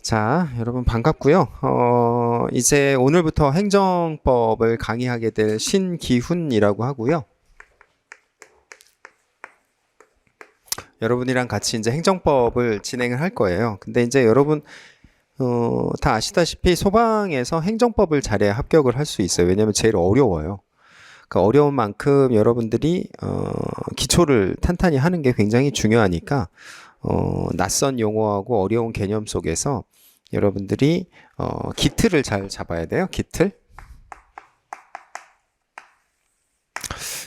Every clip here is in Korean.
자, 여러분 반갑고요. 이제 오늘부터 행정법을 강의하게 될 신기훈이라고 하고요. 여러분이랑 같이 이제 행정법을 진행을 할 거예요. 근데 이제 여러분 다 아시다시피 소방에서 행정법을 잘해야 합격을 할 수 있어요. 왜냐하면 제일 어려워요. 그 어려운 만큼 여러분들이 기초를 탄탄히 하는 게 굉장히 중요하니까 낯선 용어하고 어려운 개념 속에서 여러분들이 기틀을 잘 잡아야 돼요. 기틀.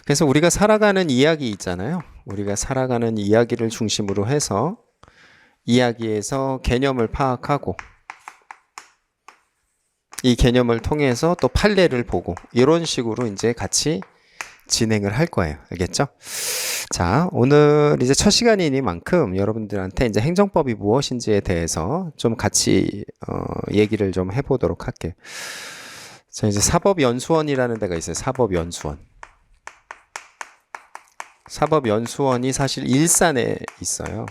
그래서 우리가 살아가는 이야기 있잖아요. 우리가 살아가는 이야기를 중심으로 해서 이야기에서 개념을 파악하고 이 개념을 통해서 또 판례를 보고 이런 식으로 이제 같이 진행을 할 거예요. 알겠죠? 자, 오늘 이제 첫 시간이니만큼 여러분들한테 이제 행정법이 무엇인지에 대해서 좀 같이 얘기를 좀 해보도록 할게요. 자, 이제 사법연수원이라는 데가 있어요. 사법연수원. 사법연수원이 사실 일산에 있어요.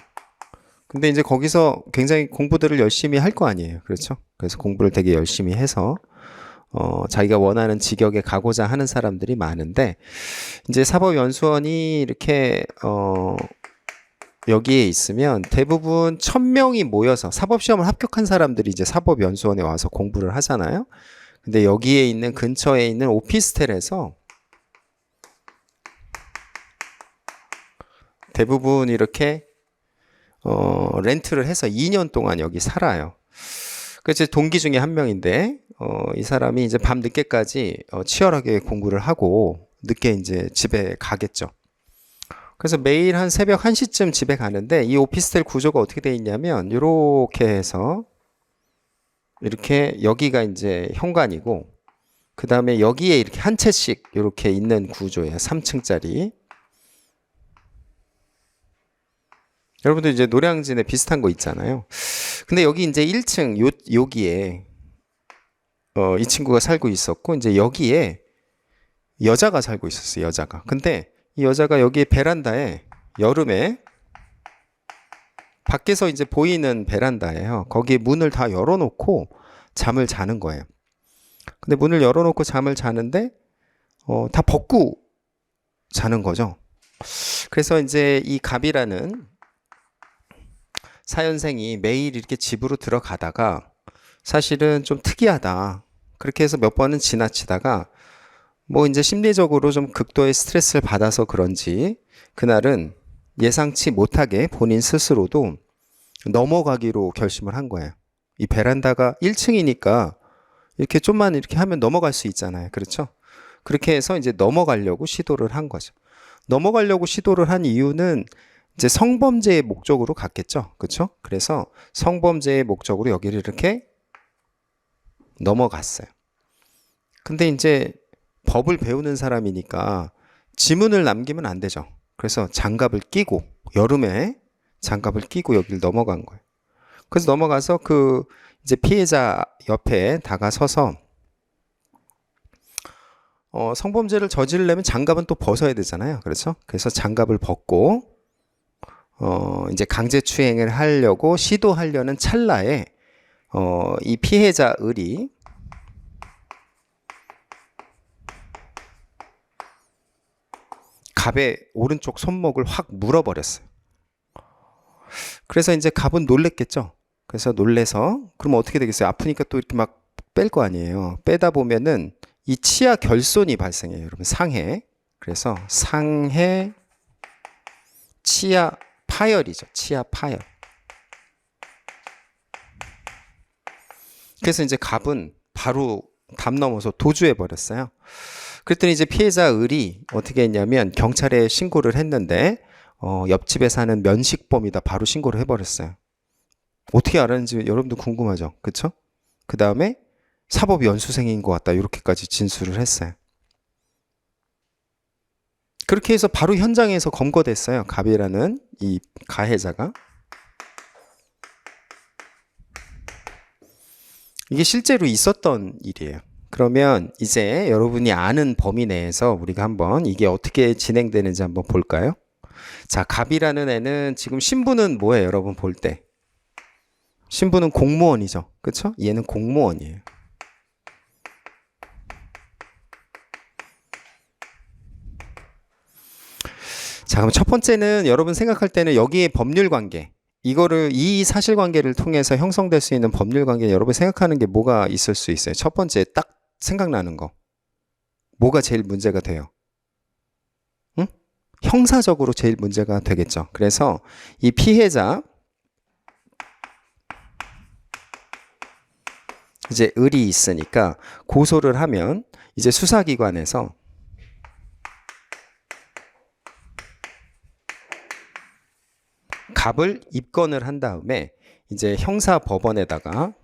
근데 이제 거기서 굉장히 공부들을 열심히 할 거 아니에요. 그렇죠? 그래서 공부를 되게 열심히 해서 자기가 원하는 직역에 가고자 하는 사람들이 많은데, 이제 사법연수원이 이렇게 여기에 있으면 대부분 1000명이 모여서 사법시험을 합격한 사람들이 이제 사법연수원에 와서 공부를 하잖아요. 근데 여기에 있는 근처에 있는 오피스텔에서 대부분 이렇게 렌트를 해서 2년 동안 여기 살아요. 제 동기 중에 한 명인데 이 사람이 이제 밤 늦게까지 치열하게 공부를 하고 늦게 이제 집에 가겠죠. 그래서 매일 한 새벽 1시쯤 집에 가는데, 이 오피스텔 구조가 어떻게 돼 있냐면 이렇게 해서 이렇게 여기가 이제 현관이고, 그 다음에 여기에 이렇게 한 채씩 이렇게 있는 구조예요. 3층짜리. 여러분들 이제 노량진에 비슷한 거 있잖아요. 근데 여기 이제 1층 여기에 이 친구가 살고 있었고, 이제 여기에 여자가 살고 있었어요. 여자가. 근데 이 여자가 여기 베란다에 여름에 밖에서 이제 보이는 베란다예요. 거기에 문을 다 열어놓고 잠을 자는 거예요. 근데 문을 열어놓고 잠을 자는데 다 벗고 자는 거죠. 그래서 이제 이 갑이라는 사연생이 매일 이렇게 집으로 들어가다가 사실은 좀 특이하다, 그렇게 해서 몇 번은 지나치다가 뭐 이제 심리적으로 좀 극도의 스트레스를 받아서 그런지 그날은 예상치 못하게 본인 스스로도 넘어가기로 결심을 한 거예요. 이 베란다가 1층이니까 이렇게 좀만 이렇게 하면 넘어갈 수 있잖아요. 그렇죠? 그렇게 해서 이제 넘어가려고 시도를 한 거죠. 넘어가려고 시도를 한 이유는 이제 성범죄의 목적으로 갔겠죠. 그렇죠? 그래서 성범죄의 목적으로 여기를 이렇게 넘어갔어요. 근데 이제 법을 배우는 사람이니까 지문을 남기면 안 되죠. 그래서 장갑을 끼고, 여름에 장갑을 끼고 여기를 넘어간 거예요. 그래서 넘어가서 그 이제 피해자 옆에 다가서서 성범죄를 저지르려면 장갑은 또 벗어야 되잖아요. 그렇죠? 그래서 장갑을 벗고 이제 강제추행을 하려고 시도하려는 찰나에 이 피해자 을이 갑의 오른쪽 손목을 확 물어버렸어요. 그래서 이제 갑은 놀랬겠죠. 그래서 놀래서, 그럼 어떻게 되겠어요? 아프니까 또 이렇게 막 뺄 거 아니에요. 빼다 보면은 이 치아 결손이 발생해요. 여러분, 상해. 그래서 상해 치아 파열이죠. 치아 파열. 그래서 이제 갑은 바로 담 넘어서 도주해 버렸어요. 그랬더니 이제 피해자 을이 어떻게 했냐면 경찰에 신고를 했는데 옆집에 사는 면식범이다 바로 신고를 해버렸어요. 어떻게 알았는지 여러분도 궁금하죠? 그쵸? 그 다음에 사법연수생인 것 같다 이렇게까지 진술을 했어요. 그렇게 해서 바로 현장에서 검거됐어요. 갑이라는 이 가해자가. 이게 실제로 있었던 일이에요. 그러면 이제 여러분이 아는 범위 내에서 우리가 한번 이게 어떻게 진행되는지 한번 볼까요? 자, 갑이라는 애는 지금 신부는 뭐예요? 여러분 볼 때 신부는 공무원이죠. 그렇죠? 얘는 공무원이에요. 자, 그럼 첫 번째는 여러분 생각할 때는 여기에 법률 관계, 이거를 이 사실관계를 통해서 형성될 수 있는 법률 관계, 여러분 생각하는 게 뭐가 있을 수 있어요? 첫 번째 딱 생각나는 거 뭐가 제일 문제가 돼요? 응? 형사적으로 제일 문제가 되겠죠. 그래서 이 피해자 이제 을이 있으니까 고소를 하면 이제 수사기관에서 갑을 입건을 한 다음에 이제 형사법원에다가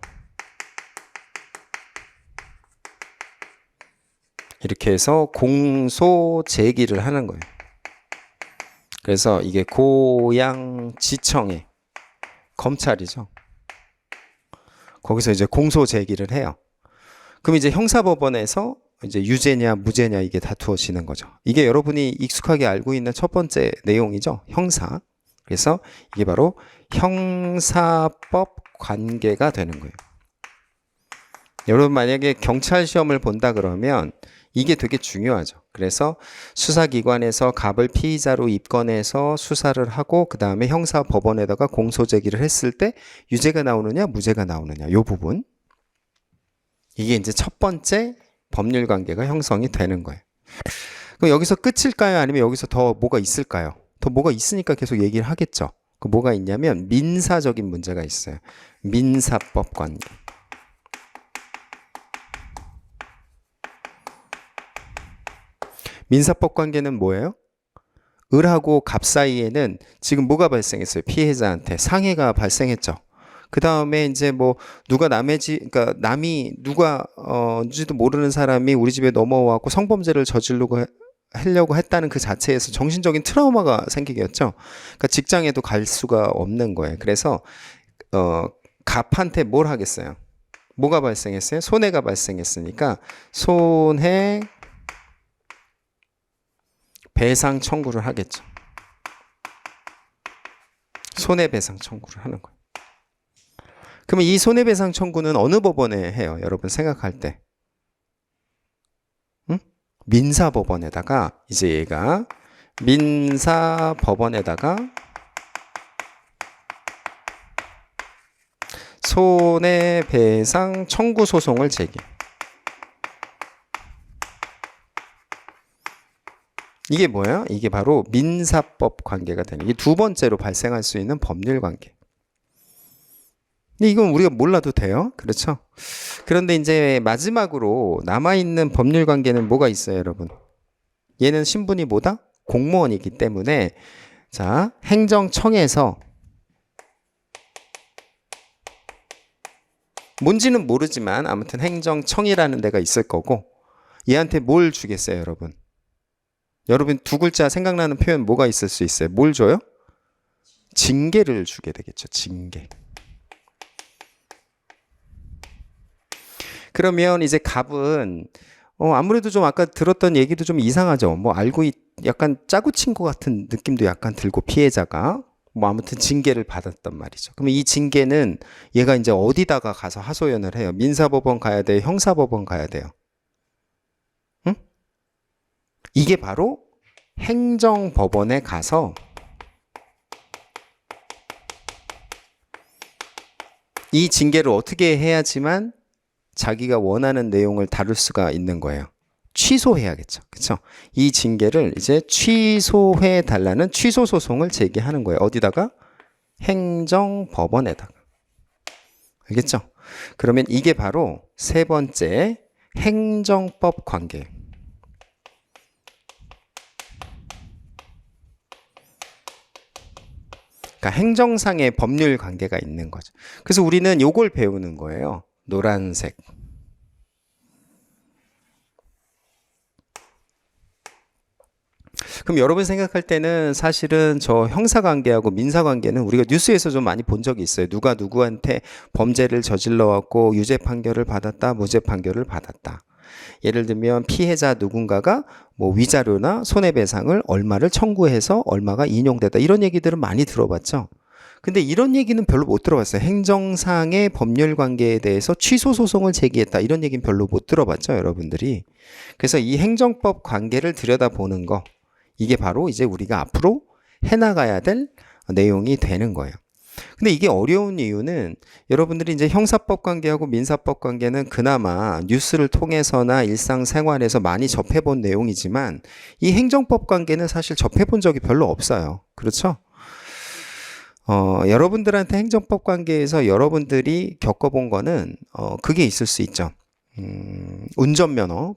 이렇게 해서 공소 제기를 하는 거예요. 그래서 이게 고양지청에 검찰이죠. 거기서 이제 공소 제기를 해요. 그럼 이제 형사법원에서 이제 유죄냐 무죄냐 이게 다투어지는 거죠. 이게 여러분이 익숙하게 알고 있는 첫 번째 내용이죠. 형사. 그래서 이게 바로 형사법 관계가 되는 거예요. 여러분 만약에 경찰 시험을 본다 그러면 이게 되게 중요하죠. 그래서 수사기관에서 갑을 피의자로 입건해서 수사를 하고 그 다음에 형사법원에다가 공소제기를 했을 때 유죄가 나오느냐 무죄가 나오느냐 이 부분, 이게 이제 첫 번째 법률 관계가 형성이 되는 거예요. 그럼 여기서 끝일까요? 아니면 여기서 더 뭐가 있을까요? 더 뭐가 있으니까 계속 얘기를 하겠죠. 그 뭐가 있냐면 민사적인 문제가 있어요. 민사법 관계. 민사법 관계는 뭐예요? 을하고 갑 사이에는 지금 뭐가 발생했어요? 피해자한테 상해가 발생했죠. 그 다음에 이제 뭐 누가 남의 집, 그러니까 남이 누가인지도 모르는 사람이 우리 집에 넘어와고 성범죄를 하려고 했다는 그 자체에서 정신적인 트라우마가 생기겠죠. 그러니까 직장에도 갈 수가 없는 거예요. 그래서 갑한테 뭘 하겠어요? 뭐가 발생했어요? 손해가 발생했으니까 손해 배상 청구를 하겠죠. 손해배상 청구를 하는 거예요. 그러면 이 손해배상 청구는 어느 법원에 해요? 여러분 생각할 때. 응? 민사법원에다가 이제 얘가 민사법원에다가 손해배상 청구 소송을 제기. 이게 뭐예요? 이게 바로 민사법 관계가 되는, 이게 두 번째로 발생할 수 있는 법률 관계. 근데 이건 우리가 몰라도 돼요. 그렇죠? 그런데 이제 마지막으로 남아있는 법률 관계는 뭐가 있어요, 여러분? 얘는 신분이 뭐다? 공무원이기 때문에, 자, 행정청에서 뭔지는 모르지만 아무튼 행정청이라는 데가 있을 거고, 얘한테 뭘 주겠어요, 여러분? 여러분 두 글자 생각나는 표현 뭐가 있을 수 있어요? 뭘 줘요? 징계를 주게 되겠죠. 징계. 그러면 이제 갑은 아무래도 좀 아까 들었던 얘기도 좀 이상하죠. 뭐 약간 짜고 친 것 같은 느낌도 약간 들고, 피해자가 뭐 아무튼 징계를 받았단 말이죠. 그러면 이 징계는 얘가 이제 어디다가 가서 하소연을 해요? 민사법원 가야 돼요? 형사법원 가야 돼요? 응? 이게 바로 행정법원에 가서 이 징계를 어떻게 해야지만 자기가 원하는 내용을 다룰 수가 있는 거예요. 취소해야겠죠. 그렇죠? 이 징계를 이제 취소해 달라는 취소 소송을 제기하는 거예요. 어디다가? 행정법원에다가. 알겠죠? 그러면 이게 바로 세 번째 행정법 관계. 그러니까 행정상의 법률 관계가 있는 거죠. 그래서 우리는 요걸 배우는 거예요. 노란색. 그럼 여러분 생각할 때는 사실은 저 형사관계하고 민사관계는 우리가 뉴스에서 좀 많이 본 적이 있어요. 누가 누구한테 범죄를 저질러 왔고 유죄 판결을 받았다, 무죄 판결을 받았다. 예를 들면 피해자 누군가가 뭐 위자료나 손해배상을 얼마를 청구해서 얼마가 인용되다, 이런 얘기들은 많이 들어봤죠. 근데 이런 얘기는 별로 못 들어봤어요. 행정상의 법률 관계에 대해서 취소 소송을 제기했다. 이런 얘기는 별로 못 들어봤죠, 여러분들이. 그래서 이 행정법 관계를 들여다보는 거, 이게 바로 이제 우리가 앞으로 해나가야 될 내용이 되는 거예요. 근데 이게 어려운 이유는 여러분들이 이제 형사법 관계하고 민사법 관계는 그나마 뉴스를 통해서나 일상생활에서 많이 접해본 내용이지만 이 행정법 관계는 사실 접해본 적이 별로 없어요. 그렇죠? 여러분들한테 행정법 관계에서 여러분들이 겪어본 거는 그게 있을 수 있죠. 운전면허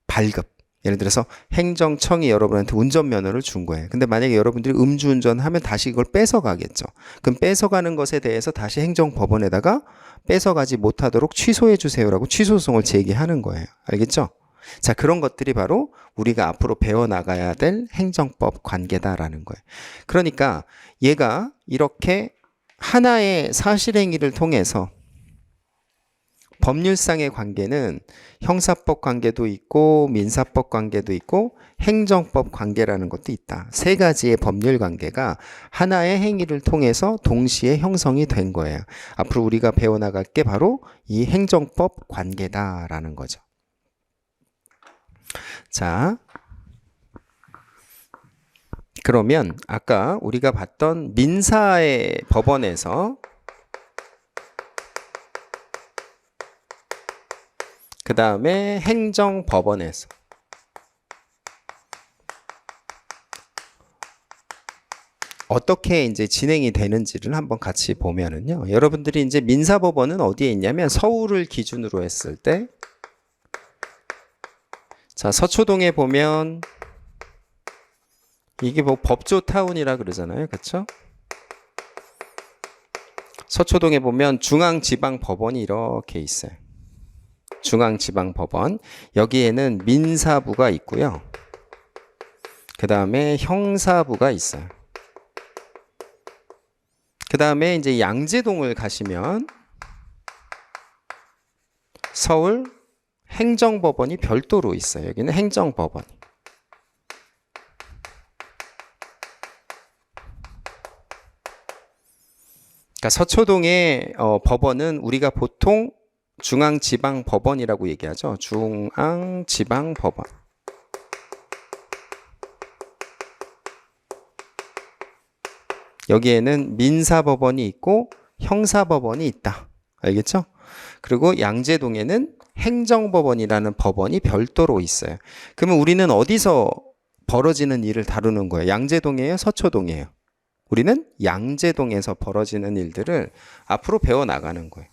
발급. 예를 들어서 행정청이 여러분한테 운전면허를 준 거예요. 근데 만약에 여러분들이 음주운전하면 다시 이걸 뺏어가겠죠. 그럼 뺏어가는 것에 대해서 다시 행정법원에다가 뺏어가지 못하도록 취소해 주세요라고 취소소송을 제기하는 거예요. 알겠죠? 자, 그런 것들이 바로 우리가 앞으로 배워나가야 될 행정법 관계다라는 거예요. 그러니까 얘가 이렇게 하나의 사실행위를 통해서 법률상의 관계는 형사법 관계도 있고 민사법 관계도 있고 행정법 관계라는 것도 있다. 세 가지의 법률 관계가 하나의 행위를 통해서 동시에 형성이 된 거예요. 앞으로 우리가 배워나갈 게 바로 이 행정법 관계다라는 거죠. 자, 그러면 아까 우리가 봤던 민사의 법원에서 그 다음에 행정법원에서 어떻게 이제 진행이 되는지를 한번 같이 보면은요. 여러분들이 이제 민사법원은 어디에 있냐면 서울을 기준으로 했을 때, 자, 서초동에 보면 이게 뭐 법조타운이라 그러잖아요. 그렇죠? 서초동에 보면 중앙지방법원이 이렇게 있어요. 중앙지방법원. 여기에는 민사부가 있고요. 그 다음에 형사부가 있어요. 그 다음에 이제 양재동을 가시면 서울 행정법원이 별도로 있어요. 여기는 행정법원. 그러니까 서초동의 법원은 우리가 보통 중앙지방법원이라고 얘기하죠. 중앙지방법원. 여기에는 민사법원이 있고 형사법원이 있다. 알겠죠? 그리고 양재동에는 행정법원이라는 법원이 별도로 있어요. 그러면 우리는 어디서 벌어지는 일을 다루는 거예요? 양재동이에요? 서초동이에요? 우리는 양재동에서 벌어지는 일들을 앞으로 배워나가는 거예요.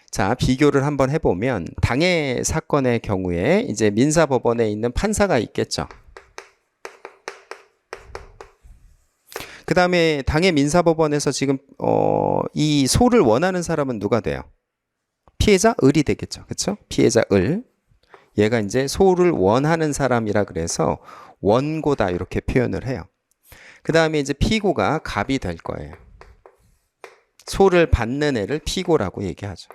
자, 비교를 한번 해보면 당해 사건의 경우에 이제 민사법원에 있는 판사가 있겠죠. 그 다음에 당해 민사법원에서 지금 이 소를 원하는 사람은 누가 돼요? 피해자 을이 되겠죠. 그렇죠? 피해자 을. 얘가 이제 소를 원하는 사람이라 그래서 원고다 이렇게 표현을 해요. 그 다음에 이제 피고가 갑이 될 거예요. 소를 받는 애를 피고라고 얘기하죠.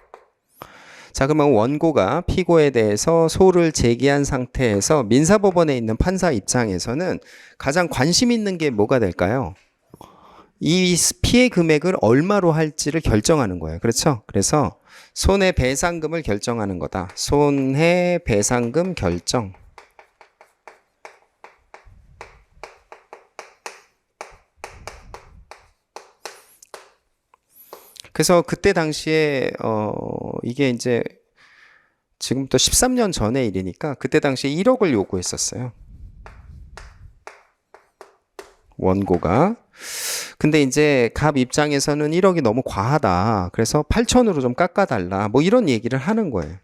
자, 그러면 원고가 피고에 대해서 소를 제기한 상태에서 민사법원에 있는 판사 입장에서는 가장 관심 있는 게 뭐가 될까요? 이 피해 금액을 얼마로 할지를 결정하는 거예요. 그렇죠? 그래서 손해배상금을 결정하는 거다. 손해배상금 결정. 그래서 그때 당시에 이게 이제 지금부터 13년 전의 일이니까 그때 당시에 1억을 요구했었어요. 원고가. 근데 이제 갑 입장에서는 1억이 너무 과하다. 그래서 8천으로 좀 깎아달라. 뭐 이런 얘기를 하는 거예요.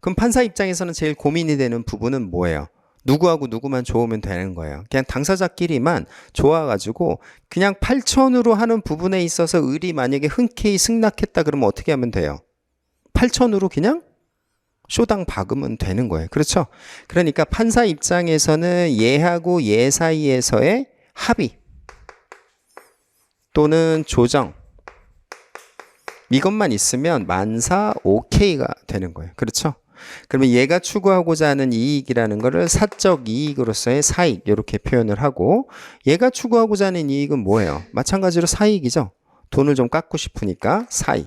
그럼 판사 입장에서는 제일 고민이 되는 부분은 뭐예요? 누구하고 누구만 좋으면 되는 거예요. 그냥 당사자끼리만 좋아가지고 그냥 8천으로 하는 부분에 있어서 을이 만약에 흔쾌히 승낙했다 그러면 어떻게 하면 돼요? 8천으로 그냥 쇼당 박으면 되는 거예요. 그렇죠? 그러니까 판사 입장에서는 얘하고 얘 사이에서의 합의 또는 조정 이것만 있으면 만사 오케이가 되는 거예요. 그렇죠? 그러면 얘가 추구하고자 하는 이익이라는 거를 사적 이익으로서의 사익 이렇게 표현을 하고 얘가 추구하고자 하는 이익은 뭐예요? 마찬가지로 사익이죠. 돈을 좀 깎고 싶으니까 사익.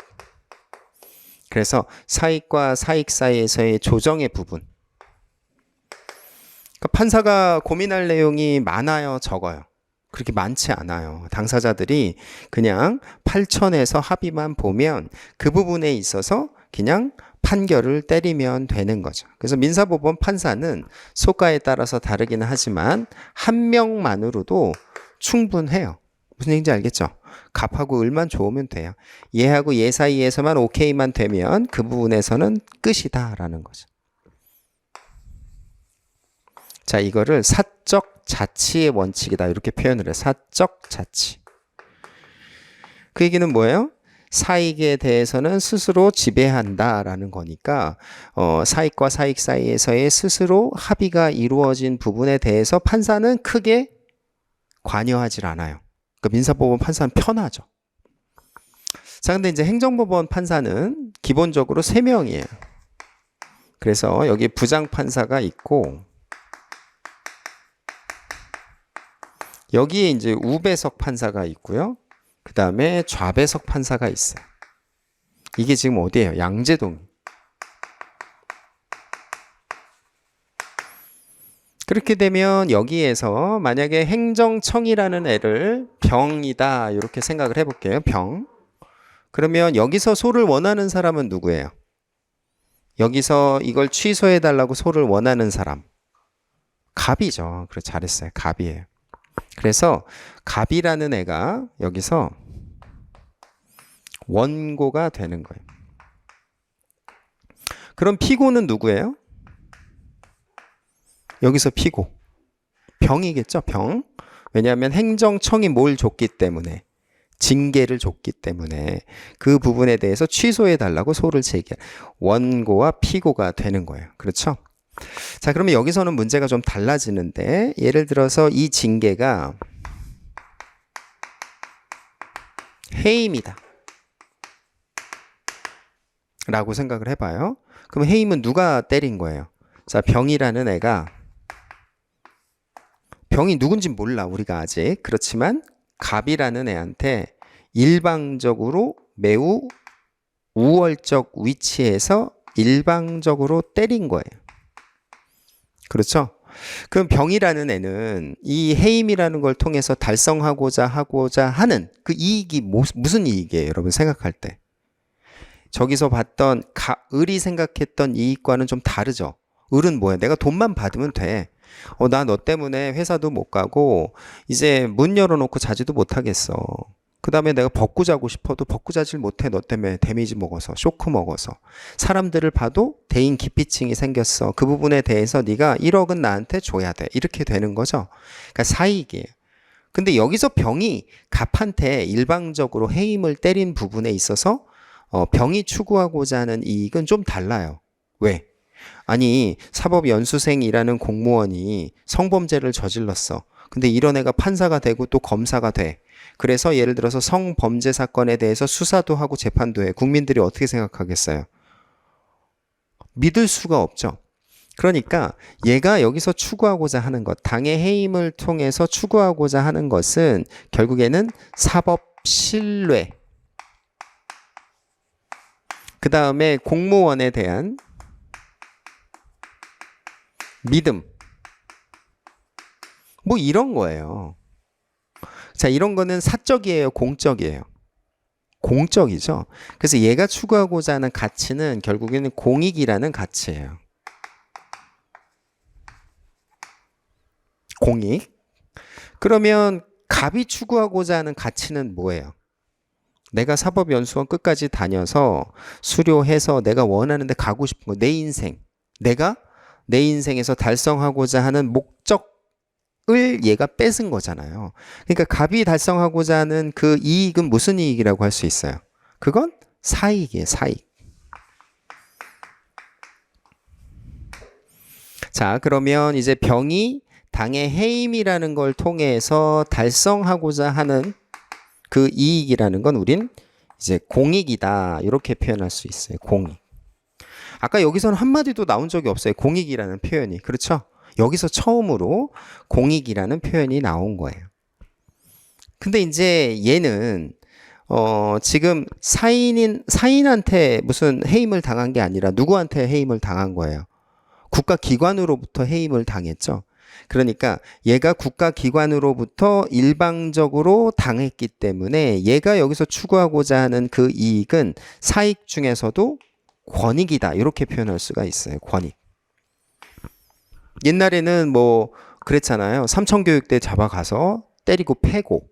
그래서 사익과 사익 사이에서의 조정의 부분. 그러니까 판사가 고민할 내용이 많아요, 적어요? 그렇게 많지 않아요. 당사자들이 그냥 8천에서 합의만 보면 그 부분에 있어서 그냥 판결을 때리면 되는 거죠. 그래서 민사법원 판사는 소가에 따라서 다르기는 하지만 한 명만으로도 충분해요. 무슨 얘기인지 알겠죠? 갑하고 을만 좋으면 돼요. 얘하고 얘 사이에서만 오케이만 되면 그 부분에서는 끝이다라는 거죠. 자, 이거를 사적 자치의 원칙이다 이렇게 표현을 해요. 사적 자치. 그 얘기는 뭐예요? 사익에 대해서는 스스로 지배한다라는 거니까 사익과 사익 사이에서의 스스로 합의가 이루어진 부분에 대해서 판사는 크게 관여하질 않아요. 그러니까 민사법원 판사는 편하죠. 자, 근데 이제 행정법원 판사는 기본적으로 3명이에요. 그래서 여기 부장판사가 있고 여기에 이제 우배석 판사가 있고요. 그 다음에 좌배석 판사가 있어요. 이게 지금 어디예요? 양재동. 그렇게 되면 여기에서 만약에 행정청이라는 애를 병이다 이렇게 생각을 해볼게요. 병. 그러면 여기서 소를 원하는 사람은 누구예요? 여기서 이걸 취소해달라고 소를 원하는 사람. 갑이죠. 그래, 잘했어요. 갑이에요. 그래서 갑이라는 애가 여기서 원고가 되는 거예요. 그럼 피고는 누구예요? 여기서 피고. 병이겠죠, 병. 왜냐하면 행정청이 뭘 줬기 때문에, 징계를 줬기 때문에 그 부분에 대해서 취소해달라고 소를 제기한 원고와 피고가 되는 거예요. 그렇죠? 자, 그러면 여기서는 문제가 좀 달라지는데 예를 들어서 이 징계가 해임이다 라고 생각을 해봐요. 그럼 해임은 누가 때린 거예요? 자, 병이라는 애가, 병이 누군지 몰라 우리가 아직. 그렇지만 갑이라는 애한테 일방적으로 매우 우월적 위치에서 일방적으로 때린 거예요. 그렇죠? 그럼 병이라는 애는 이 해임이라는 걸 통해서 달성하고자 하는 그 이익이 무슨 이익이에요? 여러분 생각할 때. 저기서 봤던 을이 생각했던 이익과는 좀 다르죠? 을은 뭐야? 내가 돈만 받으면 돼. 나 너 때문에 회사도 못 가고 이제 문 열어놓고 자지도 못하겠어. 그 다음에 내가 벗고 자고 싶어도 벗고 자질 못해. 너 때문에 데미지 먹어서, 쇼크 먹어서. 사람들을 봐도 대인 기피증이 생겼어. 그 부분에 대해서 네가 1억은 나한테 줘야 돼. 이렇게 되는 거죠. 그러니까 사익이에요. 근데 여기서 병이 갑한테 일방적으로 해임을 때린 부분에 있어서 병이 추구하고자 하는 이익은 좀 달라요. 왜? 아니, 사법연수생이라는 공무원이 성범죄를 저질렀어. 근데 이런 애가 판사가 되고 또 검사가 돼. 그래서 예를 들어서 성범죄 사건에 대해서 수사도 하고 재판도 해. 국민들이 어떻게 생각하겠어요? 믿을 수가 없죠. 그러니까 얘가 여기서 추구하고자 하는 것, 당의 해임을 통해서 추구하고자 하는 것은 결국에는 사법 신뢰, 그 다음에 공무원에 대한 믿음, 뭐 이런 거예요. 자, 이런 거는 사적이에요, 공적이에요? 공적이죠. 그래서 얘가 추구하고자 하는 가치는 결국에는 공익이라는 가치예요. 공익. 그러면 갑이 추구하고자 하는 가치는 뭐예요? 내가 사법연수원 끝까지 다녀서 수료해서 내가 원하는 데 가고 싶은 거, 내 인생. 내가 내 인생에서 달성하고자 하는 목적을 얘가 뺏은 거잖아요. 그러니까 갑이 달성하고자 하는 그 이익은 무슨 이익이라고 할 수 있어요? 그건 사익이에요, 사익. 자, 그러면 이제 병이 당의 해임이라는 걸 통해서 달성하고자 하는 그 이익이라는 건 우린 이제 공익이다 이렇게 표현할 수 있어요. 공익. 아까 여기서는 한마디도 나온 적이 없어요. 공익이라는 표현이. 그렇죠? 여기서 처음으로 공익이라는 표현이 나온 거예요. 근데 이제 얘는 지금 사인한테 무슨 해임을 당한 게 아니라 누구한테 해임을 당한 거예요? 국가기관으로부터 해임을 당했죠. 그러니까 얘가 국가기관으로부터 일방적으로 당했기 때문에 얘가 여기서 추구하고자 하는 그 이익은 사익 중에서도 권익이다. 이렇게 표현할 수가 있어요. 권익. 옛날에는 뭐 그랬잖아요. 삼천교육대 잡아가서 때리고 패고,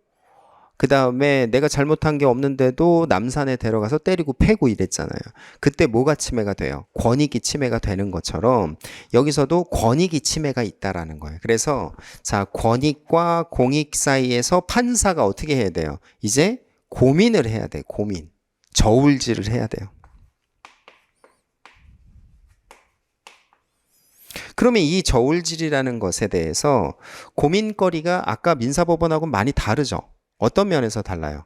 그 다음에 내가 잘못한 게 없는데도 남산에 데려가서 때리고 패고 이랬잖아요. 그때 뭐가 침해가 돼요? 권익이 침해가 되는 것처럼 여기서도 권익이 침해가 있다라는 거예요. 그래서 자, 권익과 공익 사이에서 판사가 어떻게 해야 돼요? 이제 고민을 해야 돼. 고민. 저울질을 해야 돼요. 그러면 이 저울질이라는 것에 대해서 고민거리가 아까 민사법원하고 많이 다르죠. 어떤 면에서 달라요?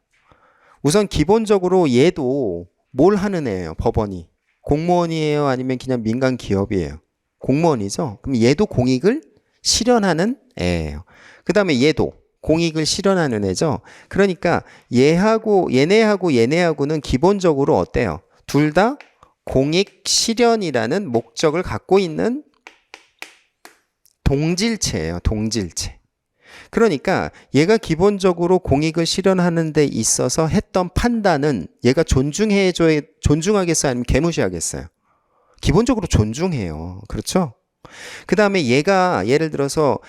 우선 기본적으로 얘도 뭘 하는 애예요? 법원이. 공무원이에요? 아니면 그냥 민간 기업이에요? 공무원이죠. 그럼 얘도 공익을 실현하는 애예요. 그 다음에 얘도 공익을 실현하는 애죠. 그러니까 얘네하고는 기본적으로 어때요? 둘 다 공익 실현이라는 목적을 갖고 있는 동질체예요. 동질체. 그러니까 얘가 기본적으로 공익을 실현하는 데 있어서 했던 판단은 얘가 존중하겠어요? 아니면 개무시하겠어요? 기본적으로 존중해요. 그렇죠? 그 다음에 얘가 예를 들어서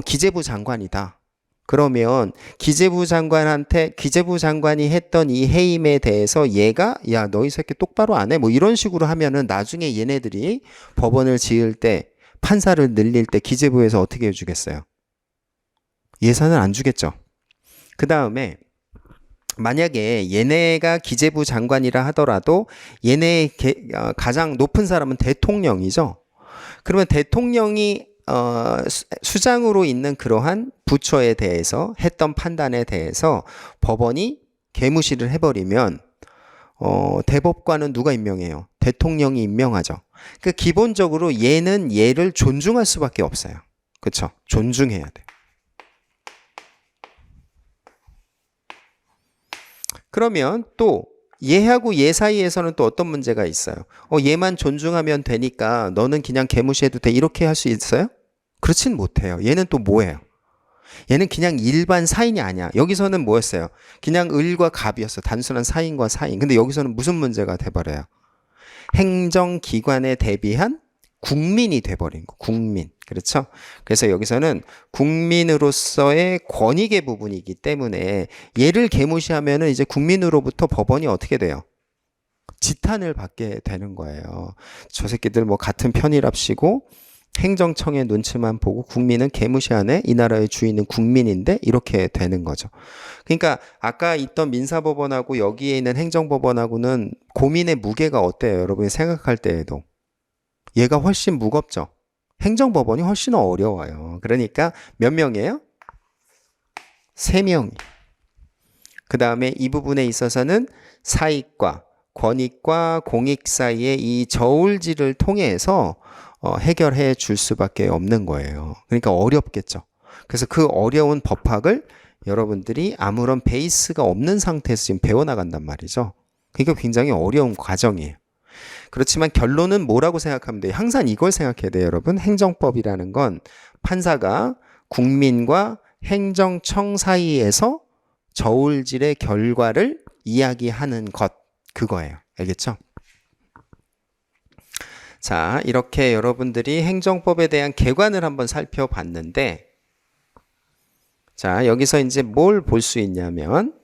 기재부 장관이다. 그러면 기재부 장관이 했던 이 해임에 대해서 얘가 야, 너 이 새끼 똑바로 안 해? 뭐 이런 식으로 하면은 나중에 얘네들이 법원을 지을 때 판사를 늘릴 때 기재부에서 어떻게 해주겠어요? 예산을 안 주겠죠. 그 다음에 만약에 얘네가 기재부 장관이라 하더라도 얘네의 가장 높은 사람은 대통령이죠. 그러면 대통령이 수장으로 있는 그러한 부처에 대해서 했던 판단에 대해서 법원이 개무시를 해버리면 대법관은 누가 임명해요? 대통령이 임명하죠. 그러니까 기본적으로 얘는 얘를 존중할 수밖에 없어요. 그렇죠? 존중해야 돼. 그러면 또 얘하고 얘 사이에서는 또 어떤 문제가 있어요? 얘만 존중하면 되니까 너는 그냥 개무시해도 돼. 이렇게 할 수 있어요? 그렇진 못해요. 얘는 또 뭐예요? 얘는 그냥 일반 사인이 아니야. 여기서는 뭐였어요? 그냥 을과 갑이었어. 단순한 사인과 사인. 근데 여기서는 무슨 문제가 돼버려요? 행정기관에 대비한 국민이 돼버린 거. 국민. 그렇죠? 그래서 여기서는 국민으로서의 권익의 부분이기 때문에 얘를 개무시하면은 이제 국민으로부터 법원이 어떻게 돼요? 지탄을 받게 되는 거예요. 저 새끼들 뭐 같은 편이랍시고 행정청의 눈치만 보고 국민은 개무시하네? 이 나라의 주인은 국민인데? 이렇게 되는 거죠. 그러니까 아까 있던 민사법원하고 여기에 있는 행정법원하고는 고민의 무게가 어때요? 여러분이 생각할 때에도. 얘가 훨씬 무겁죠. 행정법원이 훨씬 어려워요. 그러니까 몇 명이에요? 3명이. 그 다음에 이 부분에 있어서는 사익과 권익과 공익 사이의 이 저울질을 통해서 해결해 줄 수밖에 없는 거예요. 그러니까 어렵겠죠. 그래서 그 어려운 법학을 여러분들이 아무런 베이스가 없는 상태에서 지금 배워나간단 말이죠. 그러니까 굉장히 어려운 과정이에요. 그렇지만 결론은 뭐라고 생각하면 돼요? 항상 이걸 생각해야 돼요, 여러분. 행정법이라는 건 판사가 국민과 행정청 사이에서 저울질의 결과를 이야기하는 것, 그거예요. 알겠죠? 자, 이렇게 여러분들이 행정법에 대한 개관을 한번 살펴봤는데, 자, 여기서 이제 뭘 볼 수 있냐면,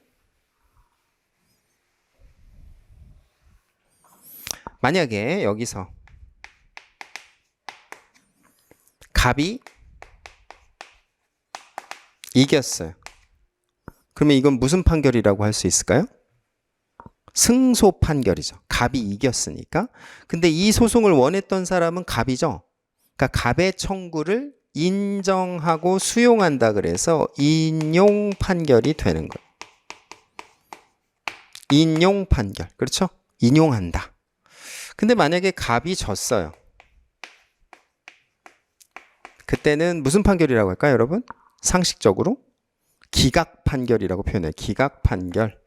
만약에 여기서 갑이 이겼어요. 그러면 이건 무슨 판결이라고 할 수 있을까요? 승소 판결이죠. 갑이 이겼으니까. 근데 이 소송을 원했던 사람은 갑이죠. 그러니까 갑의 청구를 인정하고 수용한다 그래서 인용 판결이 되는 거예요. 인용 판결. 그렇죠? 인용한다. 근데 만약에 갑이 졌어요. 그때는 무슨 판결이라고 할까요, 여러분? 상식적으로 기각 판결이라고 표현해요. 기각 판결.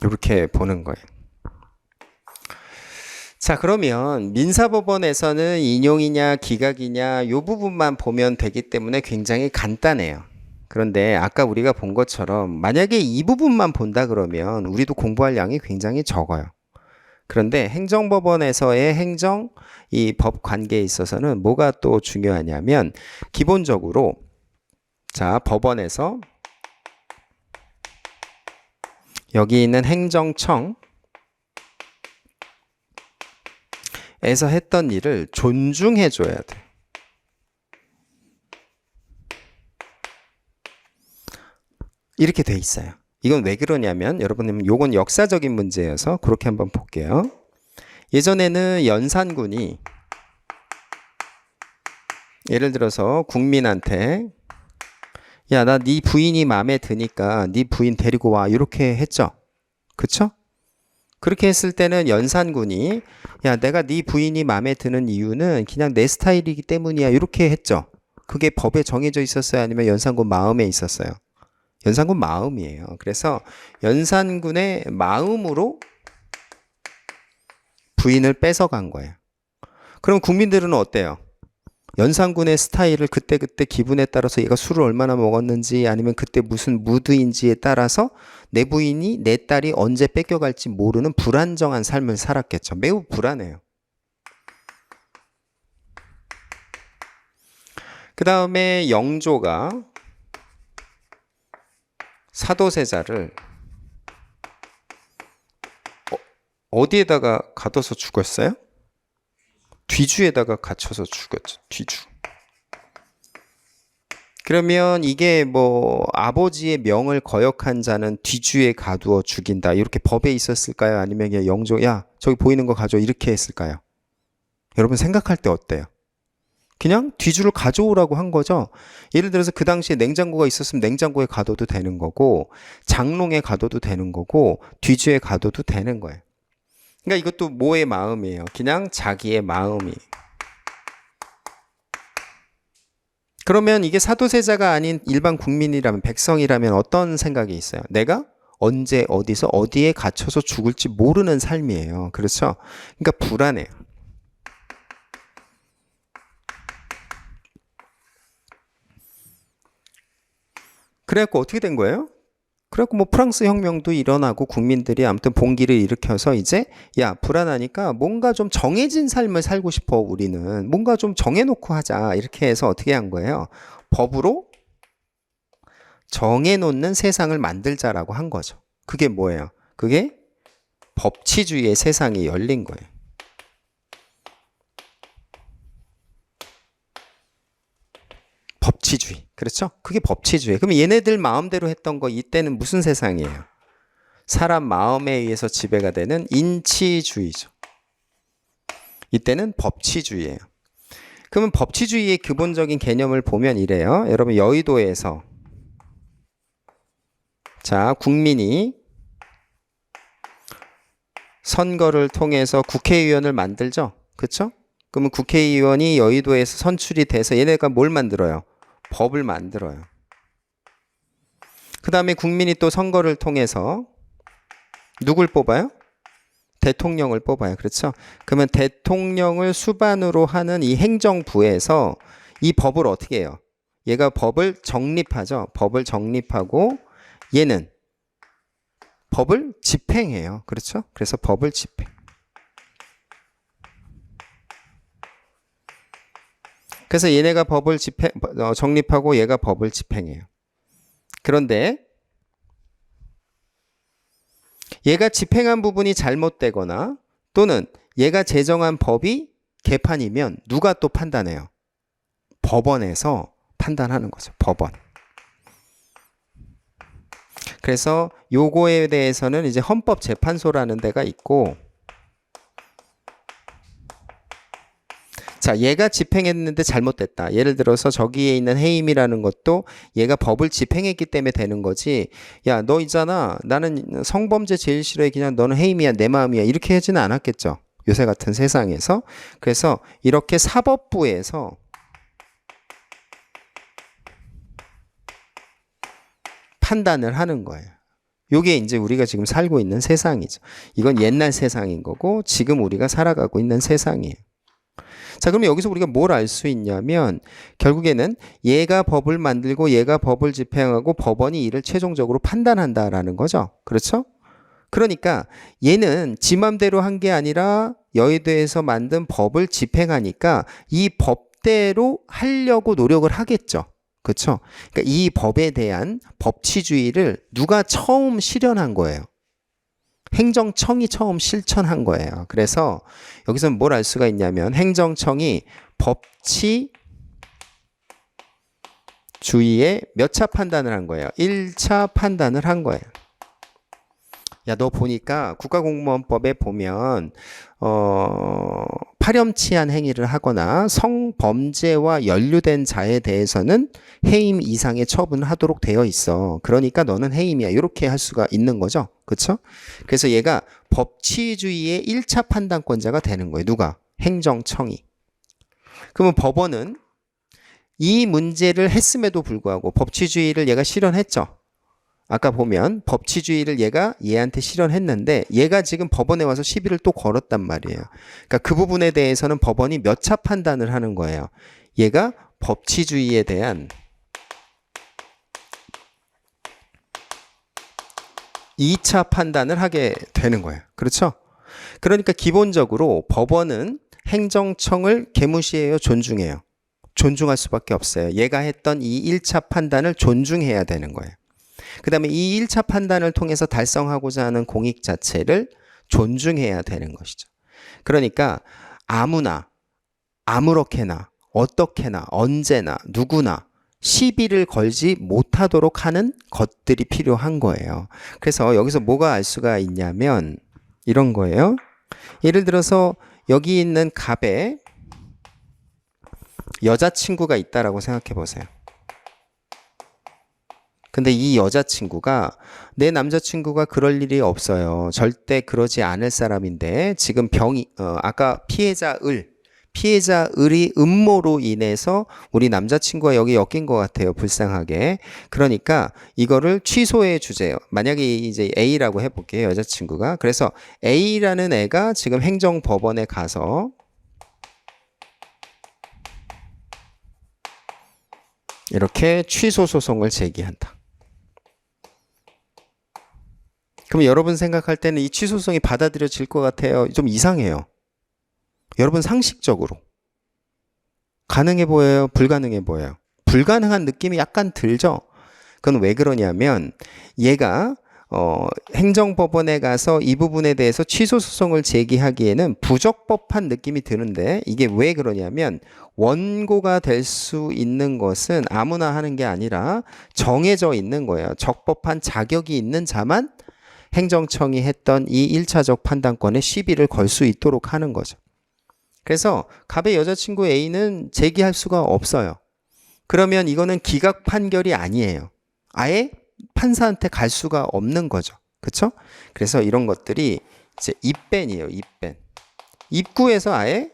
이렇게 보는 거예요. 자, 그러면 민사법원에서는 인용이냐 기각이냐 이 부분만 보면 되기 때문에 굉장히 간단해요. 그런데 아까 우리가 본 것처럼 만약에 이 부분만 본다 그러면 우리도 공부할 양이 굉장히 적어요. 그런데 행정법원에서의 행정 이 법 관계에 있어서는 뭐가 또 중요하냐면 기본적으로 자, 법원에서 여기 있는 행정청 에서 했던 일을 존중해 줘야 돼. 이렇게 돼 있어요. 이건 왜 그러냐면 여러분 요건 역사적인 문제여서 그렇게 한번 볼게요. 예전에는 연산군이 예를 들어서 국민한테 야, 나 네 부인이 마음에 드니까 네 부인 데리고 와 이렇게 했죠. 그쵸? 그렇게 했을 때는 연산군이 야, 내가 네 부인이 마음에 드는 이유는 그냥 내 스타일이기 때문이야 이렇게 했죠. 그게 법에 정해져 있었어요? 아니면 연산군 마음에 있었어요? 연산군 마음이에요. 그래서 연산군의 마음으로 부인을 뺏어간 거예요. 그럼 국민들은 어때요? 연산군의 스타일을 그때그때 기분에 따라서 얘가 술을 얼마나 먹었는지 아니면 그때 무슨 무드인지에 따라서 내 부인이 내 딸이 언제 뺏겨갈지 모르는 불안정한 삶을 살았겠죠. 매우 불안해요. 그 다음에 영조가 사도세자를 어디에다가 가둬서 죽었어요? 뒤주에다가 갇혀서 죽었죠. 뒤주. 그러면 이게 뭐 아버지의 명을 거역한 자는 뒤주에 가두어 죽인다 이렇게 법에 있었을까요? 아니면 그냥 영조 야 저기 보이는 거 가져 이렇게 했을까요? 여러분 생각할 때 어때요? 그냥 뒤주를 가져오라고 한 거죠. 예를 들어서 그 당시에 냉장고가 있었으면 냉장고에 가둬도 되는 거고 장롱에 가둬도 되는 거고 뒤주에 가둬도 되는 거예요. 그러니까 이것도 뭐의 마음이에요? 그냥 자기의 마음이. 그러면 이게 사도세자가 아닌 일반 국민이라면 백성이라면 어떤 생각이 있어요? 내가 언제 어디서 어디에 갇혀서 죽을지 모르는 삶이에요. 그렇죠? 그러니까 불안해요. 그래갖고 어떻게 된 거예요? 그래갖고 뭐 프랑스 혁명도 일어나고 국민들이 아무튼 봉기를 일으켜서 이제 야 불안하니까 뭔가 좀 정해진 삶을 살고 싶어 우리는 뭔가 좀 정해놓고 하자 이렇게 해서 어떻게 한 거예요? 법으로 정해놓는 세상을 만들자라고 한 거죠. 그게 뭐예요? 그게 법치주의의 세상이 열린 거예요. 법치주의. 그렇죠? 그게 법치주의. 그럼 얘네들 마음대로 했던 거 이때는 무슨 세상이에요? 사람 마음에 의해서 지배가 되는 인치주의죠. 이때는 법치주의예요. 그러면 법치주의의 기본적인 개념을 보면 이래요. 여러분 여의도에서 자 국민이 선거를 통해서 국회의원을 만들죠. 그렇죠? 그러면 국회의원이 여의도에서 선출이 돼서 얘네가 뭘 만들어요? 법을 만들어요. 그 다음에 국민이 또 선거를 통해서 누굴 뽑아요? 대통령을 뽑아요. 그렇죠? 그러면 대통령을 수반으로 하는 이 행정부에서 이 법을 어떻게 해요? 얘가 법을 정립하죠. 법을 정립하고 얘는 법을 집행해요. 그렇죠? 그래서 법을 집행. 그래서 얘네가 법을 정립하고 얘가 법을 집행해요. 그런데 얘가 집행한 부분이 잘못되거나 또는 얘가 제정한 법이 개판이면 누가 또 판단해요? 법원에서 판단하는 거죠. 법원. 그래서 요거에 대해서는 이제 헌법재판소라는 데가 있고 자, 얘가 집행했는데 잘못됐다. 예를 들어서 저기에 있는 해임이라는 것도 얘가 법을 집행했기 때문에 되는 거지. 야, 너 있잖아. 나는 성범죄 제일 싫어해. 그냥 너는 해임이야. 내 마음이야. 이렇게 하지는 않았겠죠. 요새 같은 세상에서. 그래서 이렇게 사법부에서 판단을 하는 거예요. 요게 이제 우리가 지금 살고 있는 세상이죠. 이건 옛날 세상인 거고 지금 우리가 살아가고 있는 세상이에요. 자, 그러면 여기서 우리가 뭘 알 수 있냐면 결국에는 얘가 법을 만들고 얘가 법을 집행하고 법원이 이를 최종적으로 판단한다라는 거죠. 그렇죠? 그러니까 얘는 지 맘대로 한 게 아니라 여의도에서 만든 법을 집행하니까 이 법대로 하려고 노력을 하겠죠. 그렇죠? 그러니까 이 법에 대한 법치주의를 누가 처음 실현한 거예요? 행정청이 처음 실천한 거예요. 그래서 여기서 뭘 알 수가 있냐면 행정청이 법치주의의 몇 차 판단을 한 거예요? 1차 판단을 한 거예요. 야, 너 보니까 국가공무원법에 보면 파렴치한 행위를 하거나 성범죄와 연루된 자에 대해서는 해임 이상의 처분을 하도록 되어 있어. 그러니까 너는 해임이야. 이렇게 할 수가 있는 거죠. 그렇죠? 그래서 얘가 법치주의의 1차 판단권자가 되는 거예요. 누가? 행정청이. 그러면 법원은 이 문제를 했음에도 불구하고 법치주의를 얘가 실현했죠. 아까 보면 법치주의를 얘가 얘한테 실현했는데 얘가 지금 법원에 와서 시비를 또 걸었단 말이에요. 그러니까 그 부분에 대해서는 법원이 몇 차 판단을 하는 거예요. 얘가 법치주의에 대한 2차 판단을 하게 되는 거예요. 그렇죠? 그러니까 기본적으로 법원은 행정청을 개무시해요, 존중해요? 존중할 수밖에 없어요. 얘가 했던 이 1차 판단을 존중해야 되는 거예요. 그 다음에 이 1차 판단을 통해서 달성하고자 하는 공익 자체를 존중해야 되는 것이죠. 그러니까 아무나, 아무렇게나, 어떻게나, 언제나, 누구나 시비를 걸지 못하도록 하는 것들이 필요한 거예요. 그래서 여기서 뭐가 알 수가 있냐면 이런 거예요. 예를 들어서 여기 있는 갑에 여자친구가 있다라고 생각해 보세요. 근데 이 여자친구가 내 남자친구가 그럴 일이 없어요. 절대 그러지 않을 사람인데 지금 아까 피해자 을이 음모로 인해서 우리 남자친구가 여기 엮인 것 같아요. 불쌍하게. 그러니까 이거를 취소해 주세요. 만약에 이제 A라고 해볼게요. 여자친구가. 그래서 A라는 애가 지금 행정법원에 가서 이렇게 취소 소송을 제기한다. 그럼 여러분 생각할 때는 이 취소성이 받아들여질 것 같아요. 좀 이상해요. 여러분 상식적으로 가능해 보여요? 불가능해 보여요? 불가능한 느낌이 약간 들죠? 그건 왜 그러냐면 얘가 행정법원에 가서 이 부분에 대해서 취소소송을 제기하기에는 부적법한 느낌이 드는데 이게 왜 그러냐면 원고가 될 수 있는 것은 아무나 하는 게 아니라 정해져 있는 거예요. 적법한 자격이 있는 자만 행정청이 했던 이 1차적 판단권에 시비를 걸 수 있도록 하는 거죠. 그래서 갑의 여자친구 A는 제기할 수가 없어요. 그러면 이거는 기각 판결이 아니에요. 아예 판사한테 갈 수가 없는 거죠. 그렇죠? 그래서 이런 것들이 이제 입밴이에요. 입밴. 입구에서 아예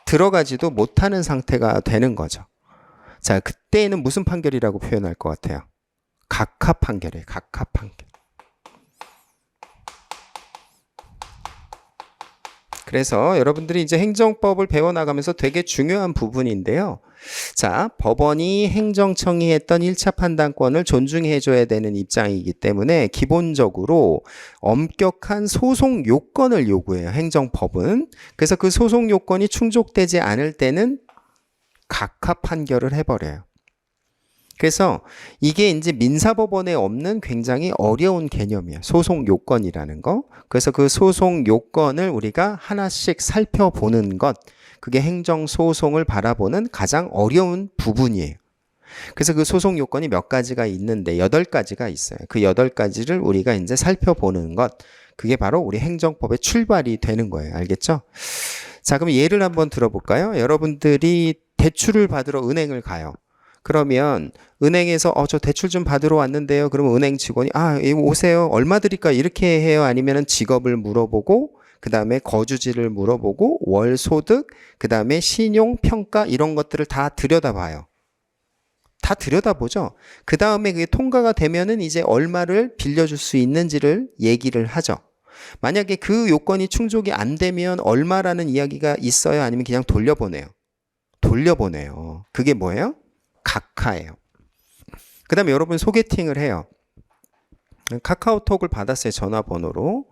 들어가지도 못하는 상태가 되는 거죠. 자, 그때는 무슨 판결이라고 표현할 것 같아요? 각하 판결이에요. 각하 판결. 그래서 여러분들이 이제 행정법을 배워나가면서 되게 중요한 부분인데요. 자, 법원이 행정청이 했던 1차 판단권을 존중해줘야 되는 입장이기 때문에 기본적으로 엄격한 소송 요건을 요구해요. 행정법은. 그래서 그 소송 요건이 충족되지 않을 때는 각하 판결을 해버려요. 그래서 이게 이제 민사법원에 없는 굉장히 어려운 개념이에요. 소송 요건이라는 거. 그래서 그 소송 요건을 우리가 하나씩 살펴보는 것. 그게 행정소송을 바라보는 가장 어려운 부분이에요. 그래서 그 소송 요건이 몇 가지가 있는데 8가지가 있어요. 그 8가지를 우리가 이제 살펴보는 것. 그게 바로 우리 행정법의 출발이 되는 거예요. 알겠죠? 자, 그럼 예를 한번 들어볼까요? 여러분들이 대출을 받으러 은행을 가요. 그러면 은행에서 저 대출 좀 받으러 왔는데요. 그러면 은행 직원이 이거 오세요. 얼마 드릴까? 이렇게 해요. 아니면은 직업을 물어보고 그다음에 거주지를 물어보고 월 소득, 그다음에 신용 평가 이런 것들을 다 들여다봐요. 다 들여다보죠. 그다음에 그게 통과가 되면은 이제 얼마를 빌려줄 수 있는지를 얘기를 하죠. 만약에 그 요건이 충족이 안 되면 얼마라는 이야기가 있어요? 아니면 그냥 돌려보내요? 돌려보내요. 그게 뭐예요? 각하예요. 그 다음에 여러분 소개팅을 해요. 카카오톡을 받았어요. 전화번호로.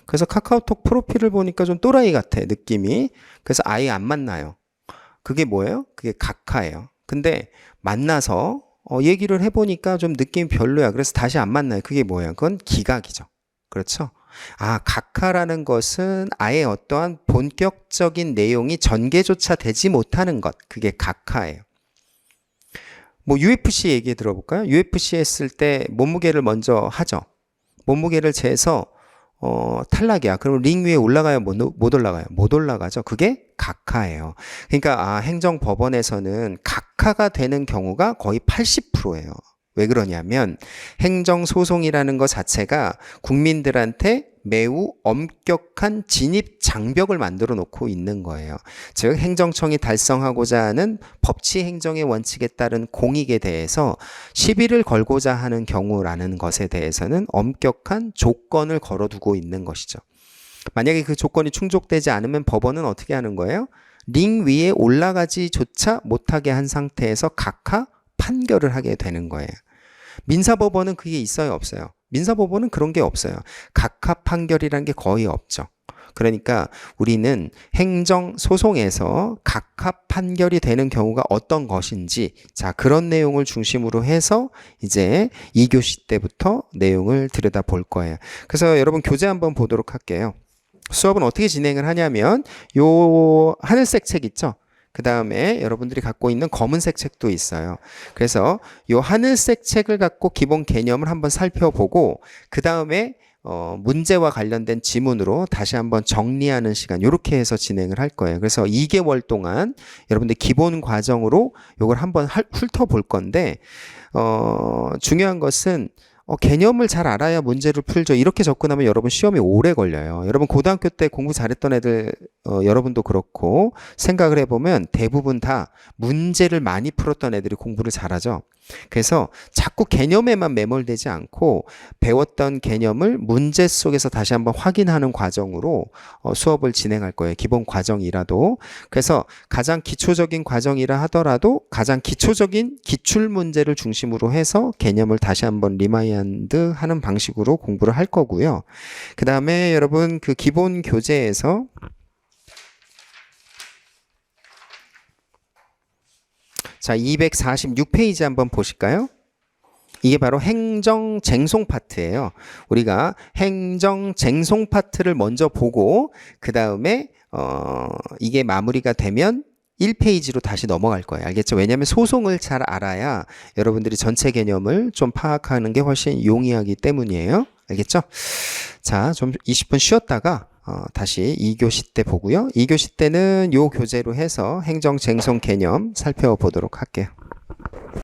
그래서 카카오톡 프로필을 보니까 좀 또라이 같아. 느낌이. 그래서 아예 안 만나요. 그게 뭐예요? 그게 각하예요. 근데 만나서 얘기를 해보니까 좀 느낌이 별로야. 그래서 다시 안 만나요. 그게 뭐예요? 그건 기각이죠. 그렇죠? 각하라는 것은 아예 어떠한 본격적인 내용이 전개조차 되지 못하는 것. 그게 각하예요. 뭐 UFC 얘기 들어볼까요? UFC 했을 때 몸무게를 먼저 하죠. 몸무게를 재서 탈락이야. 그럼 링 위에 올라가요? 못 올라가요? 못 올라가죠. 그게 각하예요. 그러니까 행정법원에서는 각하가 되는 경우가 거의 80%예요. 왜 그러냐면 행정소송이라는 것 자체가 국민들한테 매우 엄격한 진입 장벽을 만들어 놓고 있는 거예요. 즉 행정청이 달성하고자 하는 법치 행정의 원칙에 따른 공익에 대해서 시비를 걸고자 하는 경우라는 것에 대해서는 엄격한 조건을 걸어두고 있는 것이죠. 만약에 그 조건이 충족되지 않으면 법원은 어떻게 하는 거예요? 링 위에 올라가지조차 못하게 한 상태에서 각하 판결을 하게 되는 거예요. 민사법원은 그게 있어요, 없어요? 민사법원은 그런 게 없어요. 각하 판결이라는 게 거의 없죠. 그러니까 우리는 행정소송에서 각하 판결이 되는 경우가 어떤 것인지, 자, 그런 내용을 중심으로 해서 이제 2교시 때부터 내용을 들여다 볼 거예요. 그래서 여러분 교재 한번 보도록 할게요. 수업은 어떻게 진행을 하냐면 요 하늘색 책 있죠? 그 다음에 여러분들이 갖고 있는 검은색 책도 있어요. 그래서 이 하늘색 책을 갖고 기본 개념을 한번 살펴보고 그 다음에 문제와 관련된 지문으로 다시 한번 정리하는 시간 이렇게 해서 진행을 할 거예요. 그래서 2개월 동안 여러분들 기본 과정으로 이걸 한번 훑어볼 건데 중요한 것은 개념을 잘 알아야 문제를 풀죠. 이렇게 접근하면 여러분 시험이 오래 걸려요. 여러분 고등학교 때 공부 잘했던 애들 여러분도 그렇고 생각을 해보면 대부분 다 문제를 많이 풀었던 애들이 공부를 잘하죠. 그래서 자꾸 개념에만 매몰되지 않고 배웠던 개념을 문제 속에서 다시 한번 확인하는 과정으로 수업을 진행할 거예요. 기본 과정이라도. 그래서 가장 기초적인 과정이라 하더라도 가장 기초적인 기출 문제를 중심으로 해서 개념을 다시 한번 리마인드 하는 방식으로 공부를 할 거고요. 그 다음에 여러분 그 기본 교재에서 자, 246페이지 한번 보실까요? 이게 바로 행정쟁송 파트예요. 우리가 행정쟁송 파트를 먼저 보고 그 다음에 이게 마무리가 되면 1페이지로 다시 넘어갈 거예요. 알겠죠? 왜냐하면 소송을 잘 알아야 여러분들이 전체 개념을 좀 파악하는 게 훨씬 용이하기 때문이에요. 알겠죠? 자, 좀 20분 쉬었다가 다시 2교시 때 보고요. 2교시 때는 요 교재로 해서 행정쟁송 개념 살펴보도록 할게요.